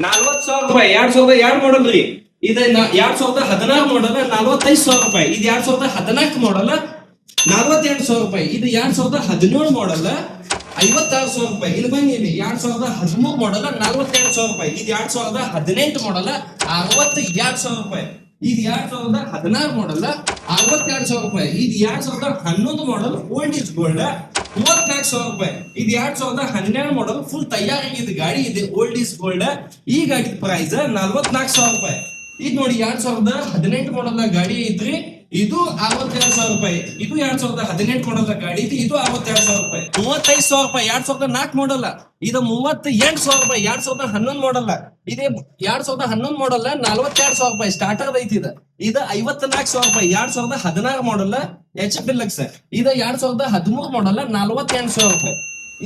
40,000 ರೂಪಾಯಿ. 2002 ಮಾಡಲ್ ರೀ. ಇದು 2016 ಮಾಡಲ್ 45,000 ರೂಪಾಯಿ. ಇದು 2014 ಮಾಡಲ್ 48,000 ರೂಪಾಯಿ. ಇದು 2017 ಮಾಡಲ್ 56,000 ರೂಪಾಯಿ. ಇಲ್ಲಿ ಬನ್ನಿ, ಇಲ್ಲಿ 2013 ಮಾಡಲ್ 42,000 ರೂಪಾಯಿ. ಇದು 2018 ಮಾಡಲ್ 62,000 ರೂಪಾಯಿ. ಇದು 2016 ಮಾಡಲ್ 62,000 ರೂಪಾಯಿ. ಇದು 2011 ಮಾಡಲ್ ಓಲ್ಡ್ ಇಸ್ ಗೋಲ್ಡ್ 34,000 ರೂಪಾಯಿ. ಇದು 2012 ಮಾಡಲ್ ಫುಲ್ ತಯಾರಾಗಿದೆ ಗಾಡಿ ಇದೆ, ಓಲ್ಡ್ ಇಸ್ ಗೋಲ್ಡ್. ಈ ಗಾಡಿ ಪ್ರೈಸ್ 44,000 ರೂಪಾಯಿ. ಇದು ನೋಡಿ 2018 ಮಾಡಲ್ ಗಾಡಿ ಐತ್ರಿ, ಇದು 62,000 ರೂಪಾಯಿ. ಇದು 2018 ಮಾಡಲ್ ಗಾಡಿ ಐತಿ, ಇದು 62,000 ರೂಪಾಯಿ. 35,000 ರೂಪಾಯಿ 2004 ಮಾಡಲ್ಲ. ಇದು 38,000 ರೂಪಾಯಿ 2011 ಮಾಡಲ್ಲ. ಇದೇ 2011 ಮಾಡಲ್ಲ 42,000 ರೂಪಾಯಿ ಸ್ಟಾರ್ಟರ್ ಐತಿ. ಇದು 54,000 ರೂಪಾಯಿ 2016 ಮಾಡಲ್ಲ HP ಲಕ್ಸ್. ಇದು 2013 ಮಾಡಲ್ಲ 48,000 ರೂಪಾಯಿ.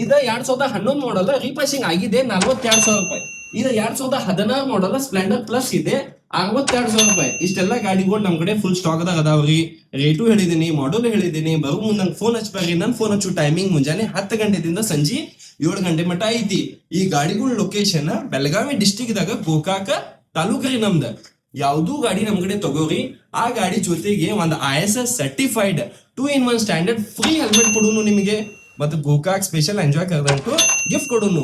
ಇದು 2011 ಮಾಡಲ್ಲ ರೀಪಾಸಿಂಗ್ ಆಗಿದೆ 42,000 ರೂಪಾಯಿ. ಇದು 2016 ಮಾಡಲ್ಲ ಸ್ಪ್ಲೆಂಡರ್ ಪ್ಲಸ್ ಇದೆ 62,000 ರೂಪಾಯಿ. ಇಷ್ಟೆಲ್ಲ ಗಾಡಿಗಳು ನಮ್ ಕಡೆ ಫುಲ್ ಸ್ಟಾಕ್ ದಾಗ ಅದಾವ್ರಿ. ರೇಟು ಹೇಳಿದೀನಿ, ಮಾಡಲ್ ಹೇಳಿದೀನಿ. ಬರೋ ಮುಂದೆ ನಂಗೆ ಫೋನ್ ಹಚ್ಬಾರಿ. ನನ್ ಫೋನ್ ಹಚ್ಚು ಟೈಮಿಂಗ್ ಮುಂಜಾನೆ 10 ಗಂಟೆದಿಂದ ಸಂಜೆ 7 ಗಂಟೆ ಮಟ್ಟ ಐತಿ. ಈ ಗಾಡಿಗಳ ಲೊಕೇಶನ್ ಬೆಳಗಾವಿ ಡಿಸ್ಟಿಕ್ ದಾಗ ಗೋಕಾಕ ತಾಲೂಕರಿ ನಮ್ದ. ಯಾವ್ದು ಗಾಡಿ ನಮ್ ಕಡೆ ತಗೋರಿ, ಆ ಗಾಡಿ ಜೊತೆಗೆ ಒಂದು ISS certified 2-in-1 standard free helmet ಕೊಡುನು ನಿಮಗೆ. ಮತ್ತೆ Gokak special enjoy karadantu gift ಕೊಡುನು.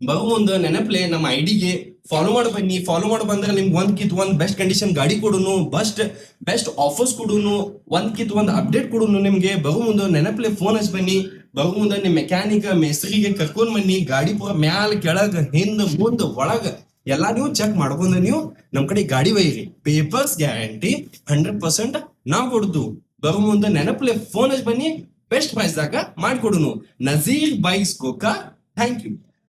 ಬರೋ ಮುಂದೆ ನೆನಪ್ಲೆ ನಮ್ಮ ಐಡಿಗೆ ಫಾಲೋ ಮಾಡಿ ಬನ್ನಿ. ಫಾಲೋ ಮಾಡಿ ಬಂದ್ರೆ ನಿಮ್ಗೆ ಒಂದ್ ಬೆಸ್ಟ್ ಕಂಡೀಷನ್ ಗಾಡಿ ಕೊಡುನು, ಬೆಸ್ಟ್ ಆಫರ್ಸ್ ಕೊಡುನು, ಒಂದ್ ಅಪ್ಡೇಟ್ ಕೊಡುನು ನಿಮ್ಗೆ. ಬರೋ ಮುಂದೆ ನೆನಪ್ಲೆ ಫೋನ್ ಹಚ್ಚಿ ಬನ್ನಿ. ಬರೋ ಮುಂದೆ ನಿಮ್ ಮೆಕ್ಯಾನಿಕ್ ಮೇಸ್ತ್ರಿಗೆ ಕರ್ಕೊಂಡ್ ಬನ್ನಿ. ಗಾಡಿ ಪೂರ ಮ್ಯಾಲ ಕೆಳಗ ಹಿಂದ್ ಮುಂದ್ ಒಳಗ ಎಲ್ಲಾ ನೀವು ಚೆಕ್ ಮಾಡ್ಕೊಂಡ ನೀವು ನಮ್ ಕಡೆ ಗಾಡಿ ಒಯ್ಯಿರಿ. ಪೇಪರ್ಸ್ ಗ್ಯಾರಂಟಿ 100% ನಾವ್ ಕೊಡ್ತು. ಬರೋ ಮುಂದೆ ನೆನಪ್ಲೆ ಫೋನ್ ಹಚ್ಚಿ ಬನ್ನಿ. ಬೆಸ್ಟ್ ಪ್ರೈಸ್ ದಾಗ ಮಾಡ್ಕೊಡುನು. Nazeer bikes Gokak. Thank you.